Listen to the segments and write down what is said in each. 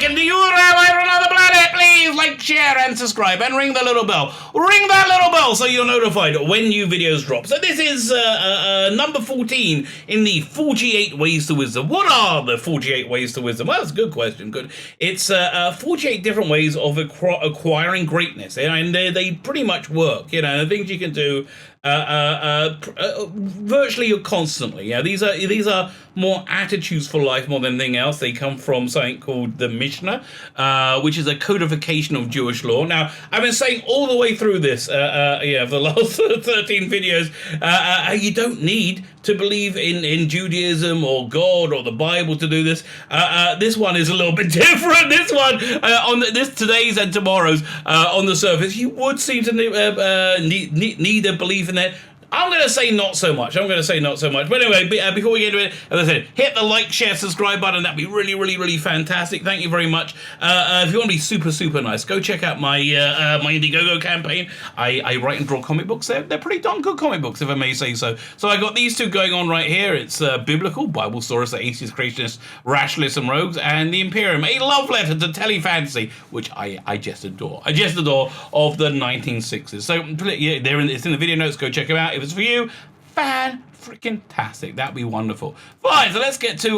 freaking to you, Rabbi, from another planet. Please like, share, and subscribe, and ring the little bell. Ring that little bell so you're notified when new videos drop. So this is number 14 in the 48 Ways to Wisdom. What are the 48 Ways to Wisdom? Well, that's a good question. Good. It's 48 different ways of acquiring greatness, and they pretty much work. You know, the things you can do virtually constantly. Yeah, these are more attitudes for life more than anything else. They come from something called the Mishnah, which is a codification of Jewish law. Now, I've been saying all the way through this, for the last 13 videos, you don't need to believe in Judaism or God or the Bible to do this. This one is a little bit different. This one, today's and tomorrow's, on the surface, you would seem to need a belief in it. I'm going to say not so much. But anyway, before we get into it, as I said, hit the like, share, subscribe button. That'd be really, really, really fantastic. Thank you very much. If you want to be super, super nice, go check out my my Indiegogo campaign. I write and draw comic books. They're pretty darn good comic books, if I may say so. So I got these two going on right here. It's Biblical, Bible stories, the atheists, creationists, rationalists, and rogues, and the Imperium, a love letter to telefantasy, which I just adore. I just adore, of the 1960s. So yeah, it's in the video notes. Go check them out. If it's for you, fan-freaking-tastic. That'd be wonderful. Fine, so let's get to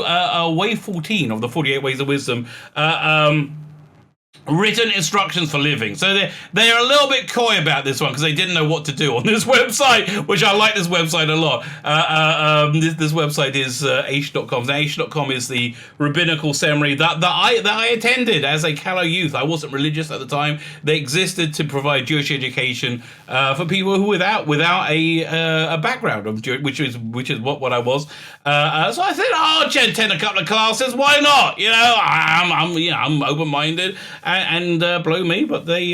way 14 of the 48 Ways of Wisdom. Written instructions for living. So they're a little bit coy about this one because they didn't know what to do on this website, which I like this website a lot. This website is Aish.com. Now, Aish.com is the rabbinical seminary that I attended as a callow youth. I wasn't religious at the time. They existed to provide Jewish education for people who without a background of Jewish, which is what I was. So I said, I'll attend a couple of classes. Why not? You know, I'm open-minded. And blow me, but they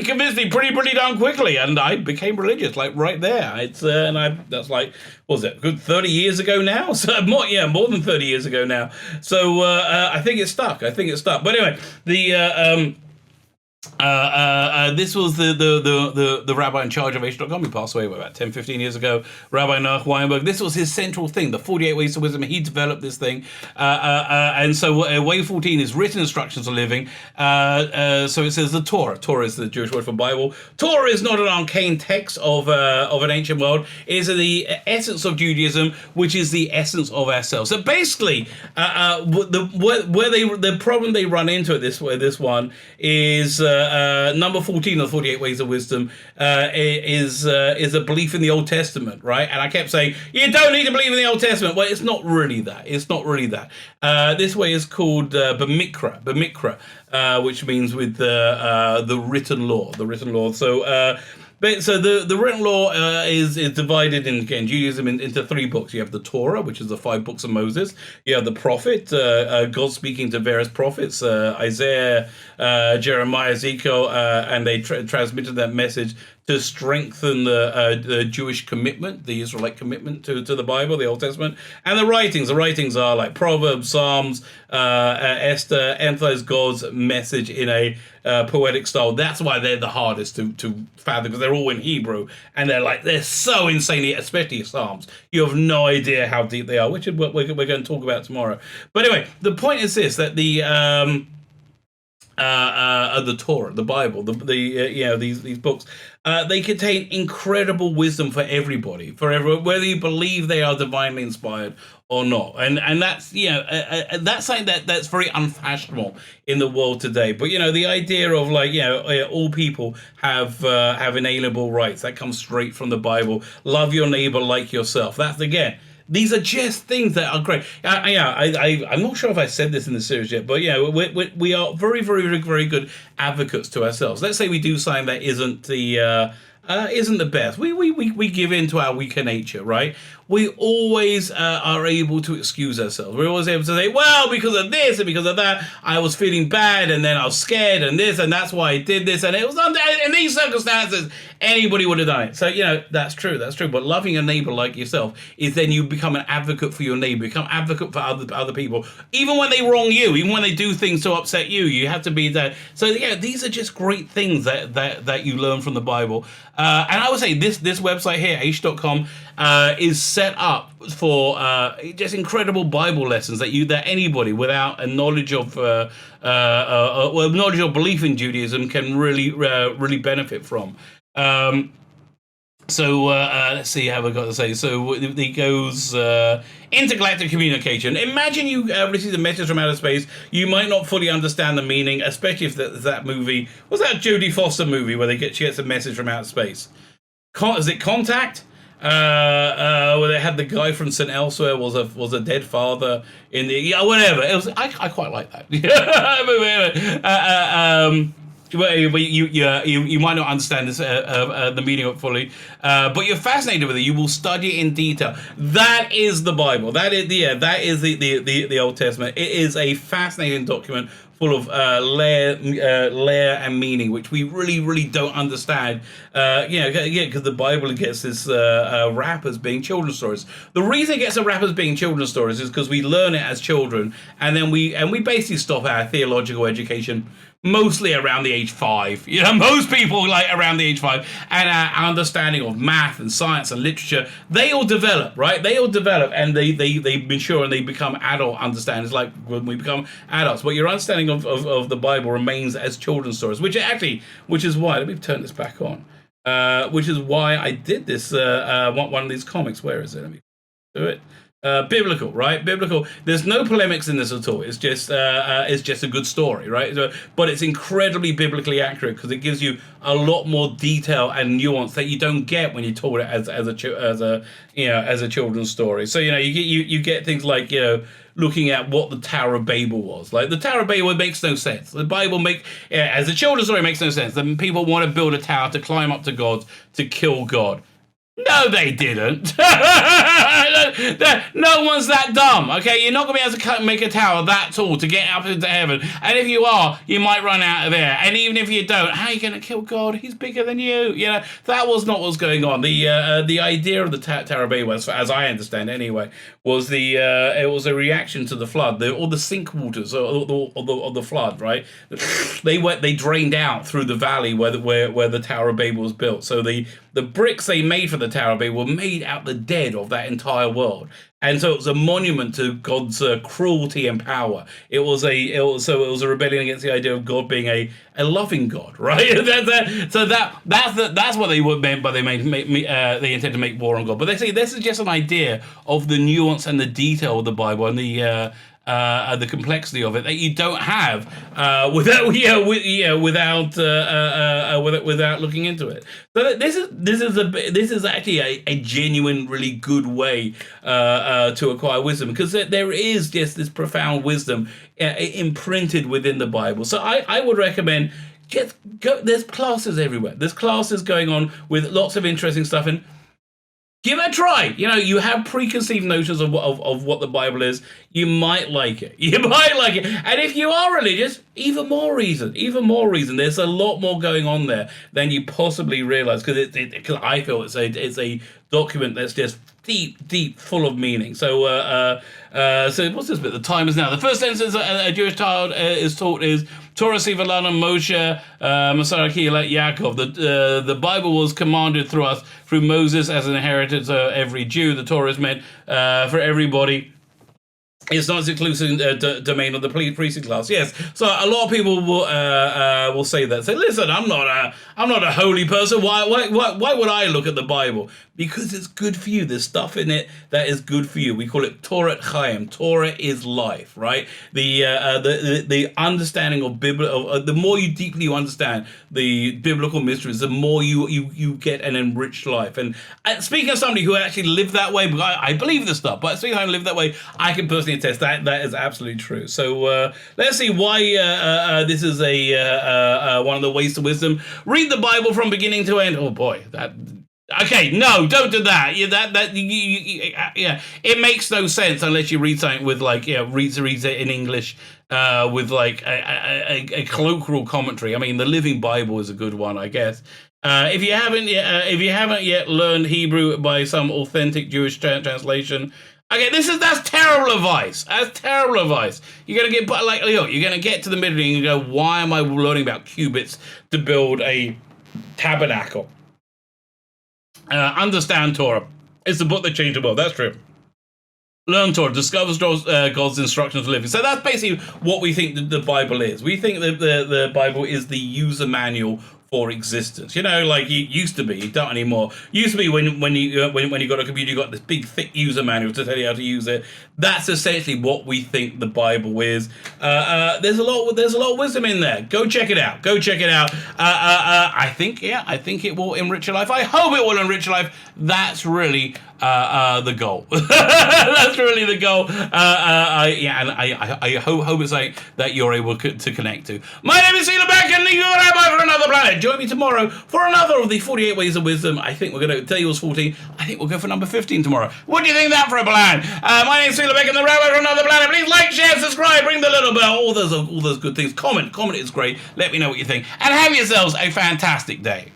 convinced me pretty darn quickly, and I became religious like right there. That's like, what was it, good 30 years ago now? So more than 30 years ago now. So I think it stuck. But anyway, this was the rabbi in charge of Aish.com. He passed away about 10-15 years ago, Rabbi Weinberg. This was his central thing, the 48 Ways to Wisdom. He developed this thing, and so way 14 is written instructions for living. So it says the Torah. Torah is the Jewish word for Bible. Torah is not an arcane text of an ancient world. It is the essence of Judaism, which is the essence of ourselves. So basically, the problem they run into at this one is number 14 of the 48 Ways of Wisdom is a belief in the Old Testament, right? And I kept saying, you don't need to believe in the Old Testament. Well, it's not really that. This way is called B'mikra, which means with the written law. So the written law is divided in Judaism into three books. You have the Torah, which is the 5 books of Moses. You have the prophet, God speaking to various prophets, Isaiah, Jeremiah, Ezekiel, and they transmitted that message to strengthen the Jewish commitment, the Israelite commitment to the Bible, the Old Testament. And the writings are like Proverbs, Psalms, Esther, emphasize God's message in a poetic style. That's why they're the hardest to fathom, because they're all in Hebrew, and they're so insanely, especially Psalms. You have no idea how deep they are, which is what we're going to talk about tomorrow. But anyway, the point is this, that the Torah, the Bible, these books, they contain incredible wisdom for everybody, whether you believe they are divinely inspired or not. And that's that's something that's very unfashionable in the world today. But the idea of all people have inalienable rights, that comes straight from the Bible. Love your neighbor like yourself. That's, again, these are just things that are great. I'm not sure if I said this in the series yet, but we are very, very, very good advocates to ourselves. Let's say we do something that isn't the best. We give in to our weaker nature, right? We always are able to excuse ourselves. We're always able to say, well, because of this and because of that, I was feeling bad, and then I was scared, and this, and that's why I did this, and it was under, in these circumstances, anybody would have done it. So, that's true. But loving a neighbor like yourself is then you become an advocate for your neighbor, become advocate for other people. Even when they wrong you, even when they do things to upset you, you have to be there. So, these are just great things that you learn from the Bible. And I would say this website here, Aish.com, is set up for just incredible Bible lessons that anybody without a knowledge of knowledge or belief in Judaism can really benefit from. So let's see how we got to say. So it goes intergalactic communication. Imagine you receive a message from outer space. You might not fully understand the meaning, especially if that movie was that Jodie Foster movie where she gets a message from outer space. Is it Contact? Where they had the guy from St. Elsewhere was a dead father in the whatever. It was I quite like that. You might not understand this, the meaning of it fully, but you're fascinated with it. You will study it in detail. That is the Bible. That is the Old Testament. It is a fascinating document full of layer and meaning, which we really don't understand. Because the Bible gets this rap as being children's stories. The reason it gets a rap as being children's stories is because we learn it as children, and then we basically stop our theological education mostly around the age 5. Most people like around the age 5, and our understanding of math and science and literature, they all develop, right? They all develop, and they mature and they become adult understandings, like when we become adults. But your understanding of the Bible remains as children's stories, which is why, let me turn this back on, which is why I did this, one of these comics. Where is it? Let me do it. Biblical, right? Biblical. There's no polemics in this at all. It's just a good story, right? But it's incredibly biblically accurate because it gives you a lot more detail and nuance that you don't get when you told it as a children's story. So you get things like looking at what the Tower of Babel was. Like the Tower of Babel makes no sense. The Bible as a children's story makes no sense. Then people want to build a tower to climb up to God to kill God. No, they didn't. No one's that dumb, okay? You're not going to be able to make a tower that tall to get up into heaven. And if you are, you might run out of air. And even if you don't, how are you going to kill God? He's bigger than you. That was not what's going on. The idea of the Tower of Babel, as I understand anyway, was it was a reaction to the flood, all the sink waters of the flood, right? They drained out through the valley where the Tower of Babel was built. So the bricks they made for the Tower of Babel were made out the dead of that entire world, and so it was a monument to God's cruelty and power. It was a rebellion against the idea of God being a loving God, right? That's what they meant by they intend to make war on God. But they say this is just an idea of the nuance and the detail of the Bible and the complexity of it that you don't have without looking into it. So this is actually a genuine, really good way to acquire wisdom, because there is just this profound wisdom imprinted within the Bible. So I would recommend just go. There's classes everywhere. There's classes going on with lots of interesting stuff, and give it a try. You have preconceived notions of what the Bible is. You might like it. And if you are religious, even more reason. There's a lot more going on there than you possibly realize, because I feel it's a document that's just deep, full of meaning. So what's this bit? The time is now. The first sentence a Jewish child is taught is Torah Sivalana Moshe Masara Kiyala Yaakov. The Bible was commanded through Moses as an inheritance of every Jew. The Torah is meant for everybody. It's not exclusive domain of the priestly class. Yes, so a lot of people will say that. Say, listen, I'm not a holy person. Why would I look at the Bible? Because it's good for you. There's stuff in it that is good for you. We call it Torah Chaim. Torah is life, right? The understanding of the more you deeply understand the biblical mysteries, the more you get an enriched life. And speaking of somebody who actually lived that way, because I believe this stuff, but speaking of lived that way, I can personally attest that is absolutely true. So let's see why this is one of the ways to wisdom. Read the Bible from beginning to end. Oh boy, that. Okay, no, don't do that. It makes no sense unless you read something with reads it in English with a colloquial commentary. I mean, the Living Bible is a good one, I guess. If you haven't yet learned Hebrew by some authentic Jewish translation. Okay, that's terrible advice. That's terrible advice. You're gonna get you're gonna get to the middle and you go, why am I learning about cubits to build a tabernacle? Understand Torah. It's the book that changed the world. That's true. Learn Torah, discovers God's instructions for living. So that's basically what we think the Bible is. We think that the Bible is the user manual for existence. You know, like it used to be. You don't anymore. Used to be when you got a computer, you got this big thick user manual to tell you how to use it. That's essentially what we think the Bible is. There's a lot of wisdom in there. Go check it out. I think it will enrich your life. I hope it will enrich your life. That's really the goal. That's really the goal. I hope it's like that you're able to connect to. My name is Sheila Beck, and you're Rabbi for Another Planet. Join me tomorrow for another of the 48 Ways of Wisdom. I think we're going to tell you it was 14. I think we'll go for number 15 tomorrow. What do you think of that for a plan? My name is Sheila Beck, and the Rabbi for Another Planet. Please like, share, subscribe, ring the little bell, all those good things. Comment is great. Let me know what you think, and have yourselves a fantastic day.